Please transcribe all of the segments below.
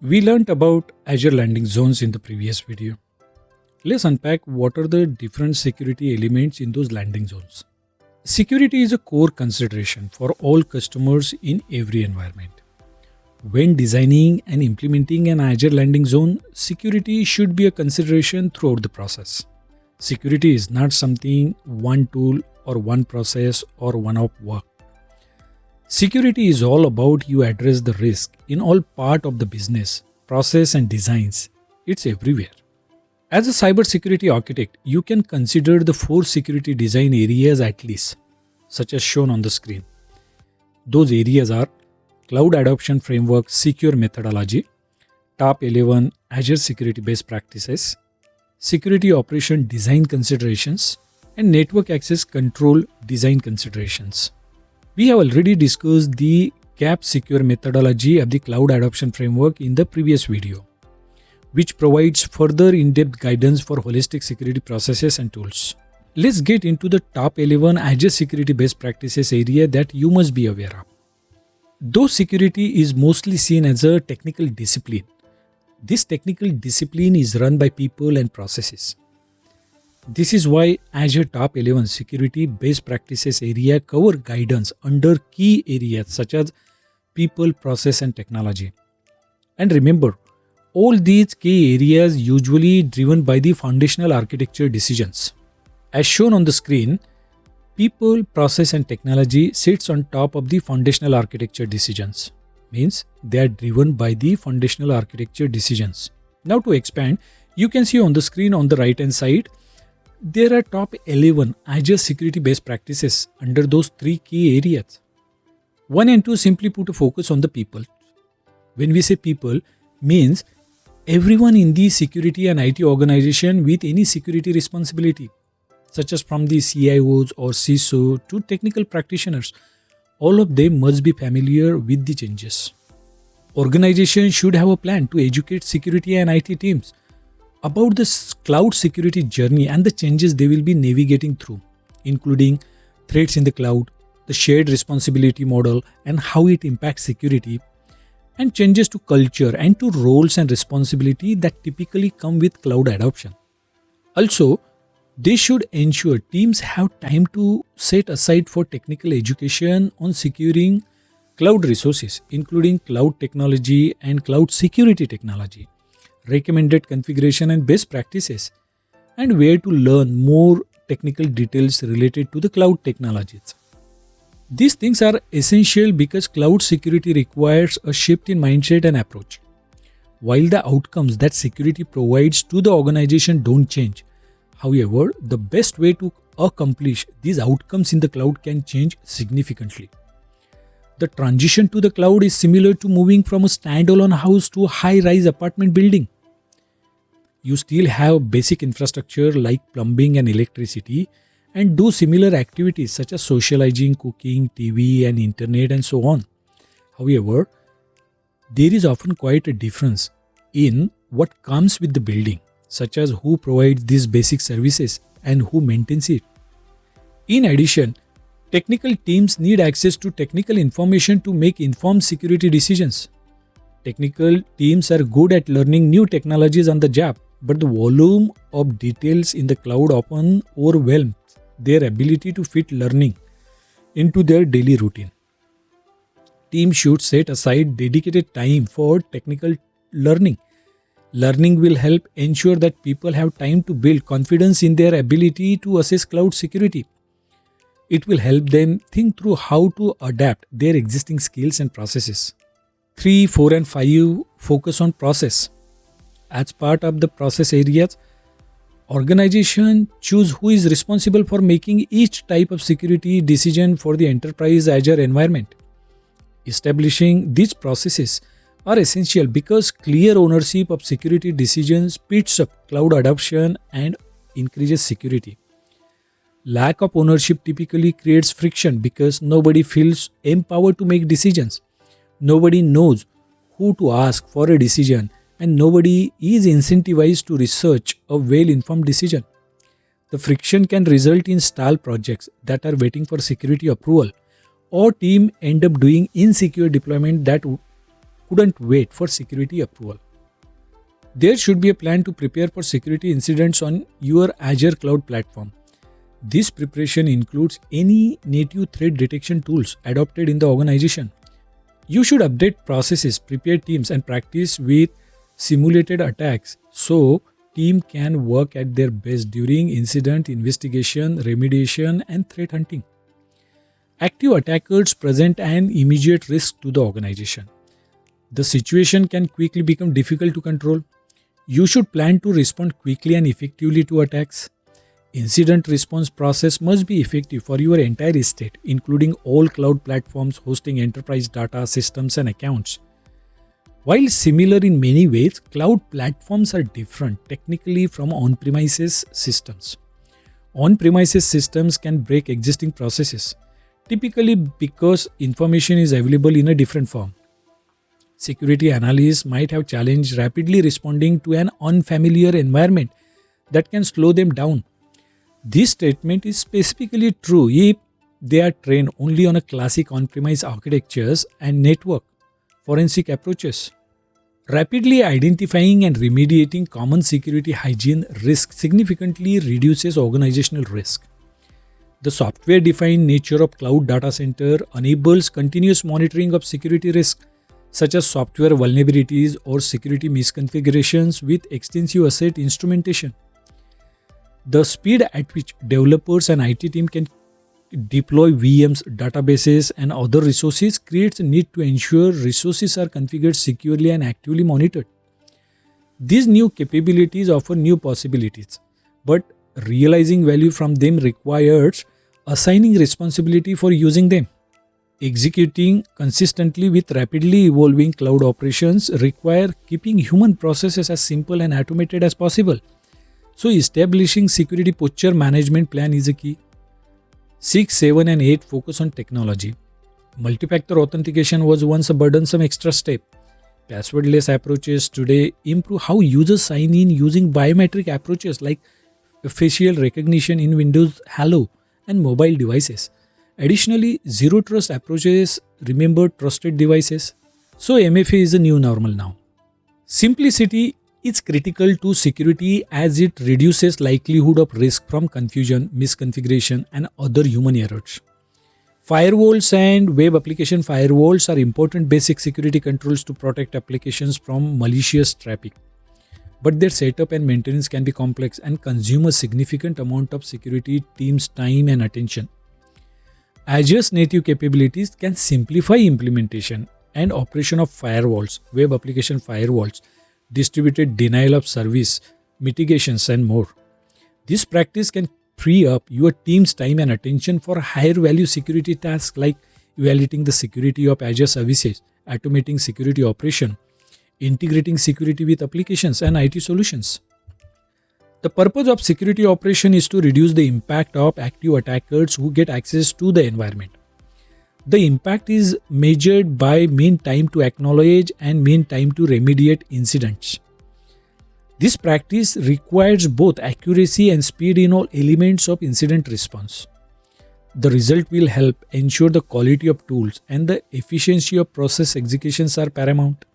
We learnt about Azure landing zones in the previous video. Let's unpack what are the different security elements in those landing zones. Security is a core consideration for all customers in every environment. When designing and implementing an Azure landing zone, security should be a consideration throughout the process. Security is not something one tool or one process or one-off work. Security is all about you address the risk in all part of the business, process and designs. It's everywhere. As a cybersecurity architect, you can consider the 4 security design areas at least, such as shown on the screen. Those areas are Cloud Adoption Framework Secure Methodology, Top 11 Azure Security Best Practices, Security Operation Design Considerations, and Network Access Control Design Considerations. We have already discussed the CAP Secure methodology of the Cloud Adoption Framework in the previous video, which provides further in-depth guidance for holistic security processes and tools. Let's get into the top 11 Azure Security Best Practices area that you must be aware of. Though security is mostly seen as a technical discipline, this technical discipline is run by people and processes. This is why Azure Top 11 Security Best Practices area cover guidance under key areas such as people, process and technology. And remember, all these key areas usually driven by the foundational architecture decisions. As shown on the screen, people, process and technology sits on top of the foundational architecture decisions. Means they are driven by the foundational architecture decisions. Now to expand, you can see on the screen on the right hand side, there are top 11 Azure security best practices under those 3 key areas. 1 and 2 simply put a focus on the people. When we say people, means everyone in the security and IT organization with any security responsibility, such as from the CIOs or CISO to technical practitioners. All of them must be familiar with the changes. Organizations should have a plan to educate security and IT teams about the cloud security journey and the changes they will be navigating through, including threats in the cloud, the shared responsibility model and how it impacts security, and changes to culture and to roles and responsibility that typically come with cloud adoption. Also, they should ensure teams have time to set aside for technical education on securing cloud resources, including cloud technology and cloud security technology, recommended configuration and best practices, and where to learn more technical details related to the cloud technologies. These things are essential because cloud security requires a shift in mindset and approach. While the outcomes that security provides to the organization don't change, however, the best way to accomplish these outcomes in the cloud can change significantly. The transition to the cloud is similar to moving from a standalone house to a high-rise apartment building. You still have basic infrastructure like plumbing and electricity and do similar activities such as socializing, cooking, TV and internet and so on. However, there is often quite a difference in what comes with the building, such as who provides these basic services and who maintains it. In addition, technical teams need access to technical information to make informed security decisions. Technical teams are good at learning new technologies on the job, but the volume of details in the cloud often overwhelms their ability to fit learning into their daily routine. Teams should set aside dedicated time for technical learning. Learning will help ensure that people have time to build confidence in their ability to assess cloud security. It will help them think through how to adapt their existing skills and processes. 3, 4 and 5 focus on process. As part of the process areas, organizations choose who is responsible for making each type of security decision for the enterprise Azure environment. Establishing these processes are essential because clear ownership of security decisions speeds up cloud adoption and increases security. Lack of ownership typically creates friction because nobody feels empowered to make decisions. Nobody knows who to ask for a decision and nobody is incentivized to research a well-informed decision. The friction can result in stalled projects that are waiting for security approval, or team end up doing insecure deployment that couldn't wait for security approval. There should be a plan to prepare for security incidents on your Azure cloud platform. This preparation includes any native threat detection tools adopted in the organization. You should update processes, prepare teams, and practice with simulated attacks so team can work at their best during incident investigation, remediation, and threat hunting. Active attackers present an immediate risk to the organization. The situation can quickly become difficult to control. You should plan to respond quickly and effectively to attacks. Incident response process must be effective for your entire estate, including all cloud platforms hosting enterprise data, systems, and accounts. While similar in many ways, cloud platforms are different technically from on-premises systems. On-premises systems can break existing processes, typically because information is available in a different form. Security analysts might have challenged rapidly responding to an unfamiliar environment that can slow them down. This statement is specifically true if they are trained only on a classic on-premise architectures and network forensic approaches. Rapidly identifying and remediating common security hygiene risks significantly reduces organizational risk. The software-defined nature of cloud data center enables continuous monitoring of security risks such as software vulnerabilities or security misconfigurations with extensive asset instrumentation. The speed at which developers and IT team can deploy VMs, databases, and other resources creates a need to ensure resources are configured securely and actively monitored. These new capabilities offer new possibilities, but realizing value from them requires assigning responsibility for using them. Executing consistently with rapidly evolving cloud operations require keeping human processes as simple and automated as possible. So establishing security posture management plan is a key. 6, 7, and 8 focus on technology. Multi-factor authentication was once a burdensome extra step. Passwordless approaches today improve how users sign in using biometric approaches like facial recognition in Windows Hello and mobile devices. Additionally, zero trust approaches remember trusted devices. So MFA is a new normal now. Simplicity is critical to security as it reduces likelihood of risk from confusion, misconfiguration, and other human errors. Firewalls and web application firewalls are important basic security controls to protect applications from malicious traffic. But their setup and maintenance can be complex and consume a significant amount of security team's time and attention. Azure's native capabilities can simplify implementation and operation of firewalls, web application firewalls, distributed denial of service, mitigations, and more. This practice can free up your team's time and attention for higher value security tasks like evaluating the security of Azure services, automating security operation, integrating security with applications and IT solutions. The purpose of security operation is to reduce the impact of active attackers who get access to the environment. The impact is measured by mean time to acknowledge and mean time to remediate incidents. This practice requires both accuracy and speed in all elements of incident response. The result will help ensure the quality of tools and the efficiency of process executions are paramount.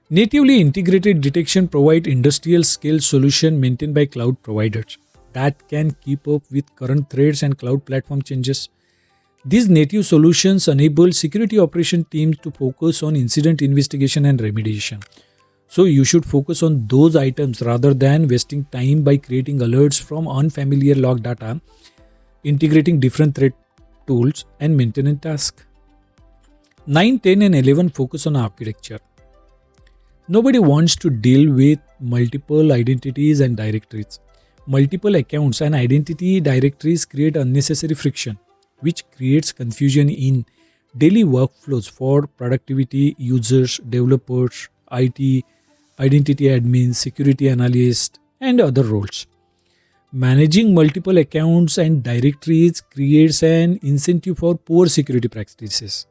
Natively integrated detection provides industrial scale solution maintained by cloud providers that can keep up with current threats and cloud platform changes. These native solutions enable security operation teams to focus on incident investigation and remediation. So you should focus on those items rather than wasting time by creating alerts from unfamiliar log data, integrating different threat tools, and maintenance tasks. 9, 10, and 11 focus on architecture. Nobody wants to deal with multiple identities and directories. Multiple accounts and identity directories create unnecessary friction, which creates confusion in daily workflows for productivity users, developers, IT, identity admins, security analysts, and other roles. Managing multiple accounts and directories creates an incentive for poor security practices.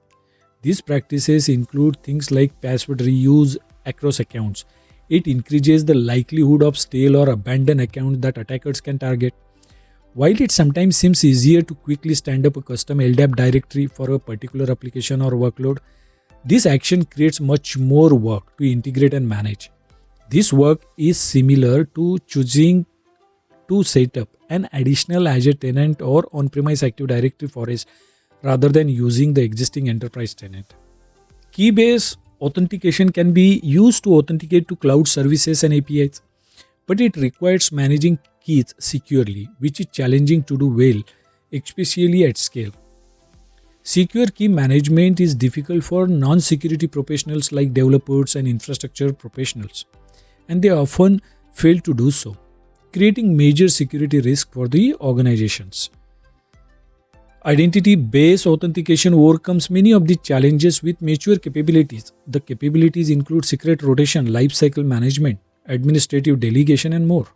These practices include things like password reuse across accounts. It increases the likelihood of stale or abandoned accounts that attackers can target. While it sometimes seems easier to quickly stand up a custom LDAP directory for a particular application or workload, This action creates much more work to integrate and manage. This work is similar to choosing to set up an additional Azure tenant or on-premise Active Directory forest rather than using the existing enterprise tenant. Key-based authentication can be used to authenticate to cloud services and APIs, but it requires managing keys securely, which is challenging to do well, especially at scale. Secure key management is difficult for non-security professionals like developers and infrastructure professionals, and they often fail to do so, creating major security risk for the organizations. Identity-based authentication overcomes many of the challenges with mature capabilities. The capabilities include secret rotation, lifecycle management, administrative delegation, and more.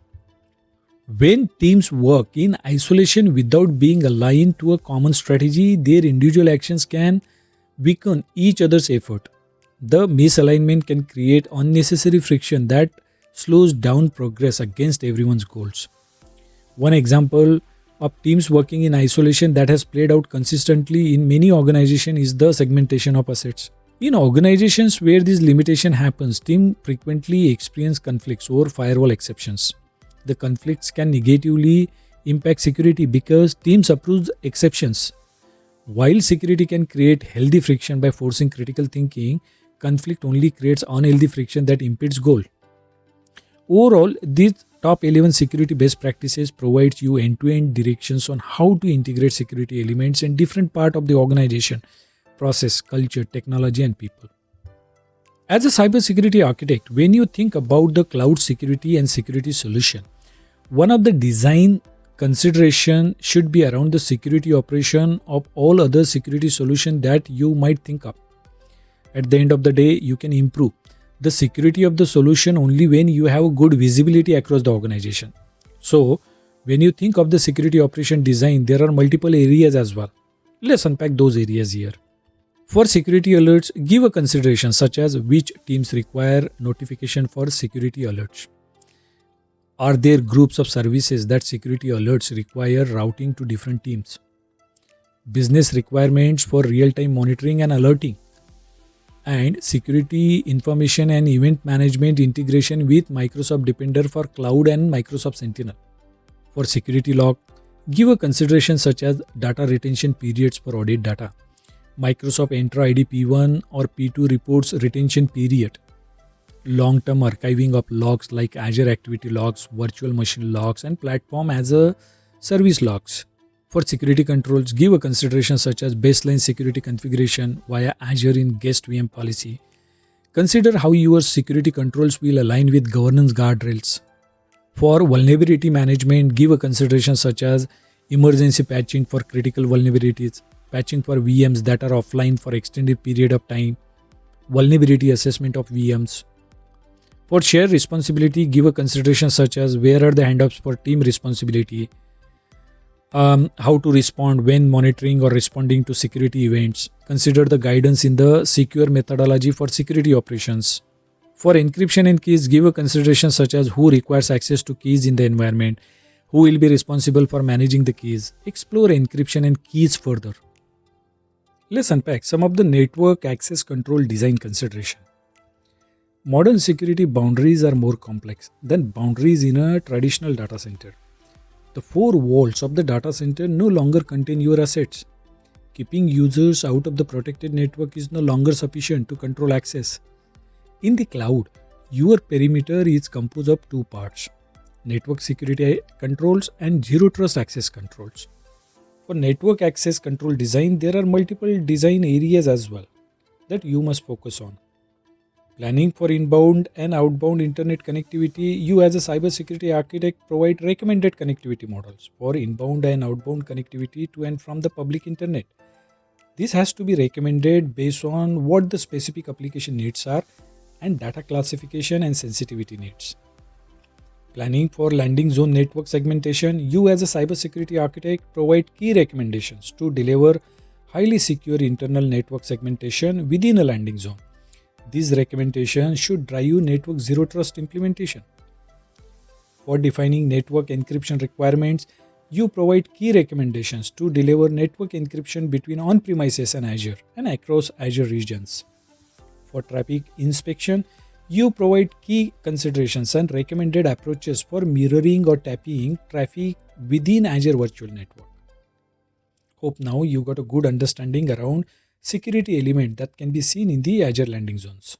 When teams work in isolation without being aligned to a common strategy, their individual actions can weaken each other's effort. The misalignment can create unnecessary friction that slows down progress against everyone's goals. One example of teams working in isolation that has played out consistently in many organizations is the segmentation of assets. In organizations where this limitation happens, teams frequently experience conflicts over firewall exceptions. The conflicts can negatively impact security because teams approve exceptions. While security can create healthy friction by forcing critical thinking, conflict only creates unhealthy friction that impedes goal. Overall, these top 11 security best practices provides you end-to-end directions on how to integrate security elements in different parts of the organization, process, culture, technology, and people. As a cybersecurity architect, when you think about the cloud security and security solution, one of the design consideration should be around the security operation of all other security solutions that you might think of. At the end of the day, you can improve the security of the solution only when you have a good visibility across the organization. So, when you think of the security operation design, there are multiple areas as well. Let's unpack those areas here. For security alerts, give a consideration such as which teams require notification for security alerts. Are there groups of services that security alerts require routing to different teams? Business requirements for real-time monitoring and alerting. And security information and event management integration with Microsoft Defender for Cloud and Microsoft Sentinel. For security log, give a consideration such as data retention periods for audit data, Microsoft Entra ID P1 or P2 reports retention period, long-term archiving of logs like Azure Activity Logs, Virtual Machine Logs, and Platform as a Service Logs. For security controls, give a consideration such as baseline security configuration via Azure in guest VM policy. Consider how your security controls will align with governance guardrails. For vulnerability management, give a consideration such as emergency patching for critical vulnerabilities, patching for VMs that are offline for extended period of time, vulnerability assessment of VMs. For shared responsibility, give a consideration such as where are the handoffs for team responsibility, how to respond when monitoring or responding to security events. Consider the guidance in the secure methodology for security operations. For encryption and keys, give a consideration such as who requires access to keys in the environment, who will be responsible for managing the keys. Explore encryption and keys further. Let's unpack some of the network access control design consideration. Modern security boundaries are more complex than boundaries in a traditional data center. The four walls of the data center no longer contain your assets. Keeping users out of the protected network is no longer sufficient to control access. In the cloud, your perimeter is composed of two parts: network security controls and zero trust access controls. For network access control design, there are multiple design areas as well that you must focus on. Planning for inbound and outbound internet connectivity, you as a cybersecurity architect provide recommended connectivity models for inbound and outbound connectivity to and from the public internet. This has to be recommended based on what the specific application needs are and data classification and sensitivity needs. Planning for landing zone network segmentation, you as a cybersecurity architect provide key recommendations to deliver highly secure internal network segmentation within a landing zone. These recommendations should drive network zero trust implementation. For defining network encryption requirements, you provide key recommendations to deliver network encryption between on-premises and Azure and across Azure regions. For traffic inspection, you provide key considerations and recommended approaches for mirroring or tapping traffic within Azure Virtual Network. Hope now you got a good understanding around security element that can be seen in the Azure landing zones.